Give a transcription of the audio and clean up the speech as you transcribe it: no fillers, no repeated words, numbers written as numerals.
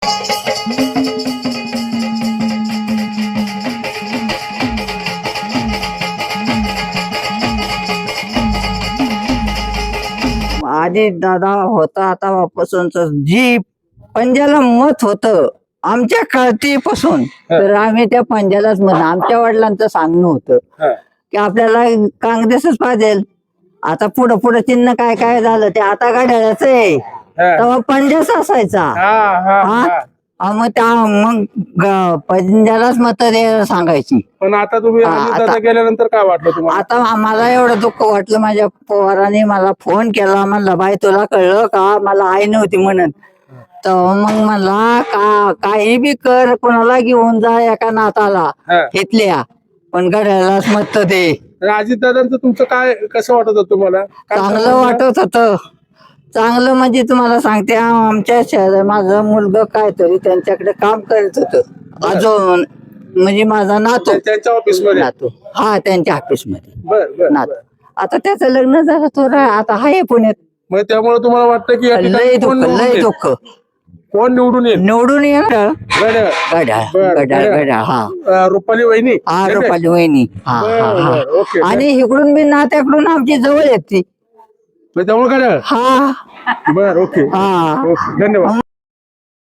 आधी दादा होता आता पासूनच जी पंजाला मत होतं आमच्या कळतीपासून, तर आम्ही त्या पंजालाच मत, आमच्या वडिलांचं सांगणं होतं की आपल्याला काँग्रेसच पाहिजे. आता पुढं पुढं चिन्ह काय काय झालं ते आता घड्याळाचं आहे, तेव्हा पंजाच असायचा. मग पंजालाच मत सांगायची. पण आता तुम्ही दादा गेल्यानंतर काय वाटलं तुम्हाला? आता मला एवढं दुःख वाटलं, माझ्या पोराने मला फोन केला, म्हणलं बाई तुला कळलं का, मला आई नव्हती म्हणत. तर मग मला काही बी कर, कोणाला घेऊन जा एका नाताला घेतल्या, पण घड्याळालाच मत दे. अजित दादांचं तुमचं काय कसं वाटत होतं तुम्हाला? चांगलं वाटत होतं. चांगलं म्हणजे तुम्हाला सांगते, आमच्या शहरात माझं मुलगा काहीतरी त्यांच्याकडे काम करत होतं अजून, म्हणजे माझा नातू त्यांच्या ऑफिस मध्ये. नातू हा त्यांच्या ऑफिस मध्ये बरं नातू. आता त्याचं लग्न झालं थोडं, आता आहे पुण्यात. मग त्यामुळे तुम्हाला वाटतं की लय दुःख कोण निवडून येईल? निवडून येणार घड्याळ. घड्याळ हा रुपाली वहिनी. हा रुपाली वहिनी हा हा. ओके. आणि इकडून बी नात्याकडून आमची जवळ येते त्यामुळे घड्याळ. हा. बरं, ओके. हा धन्यवाद.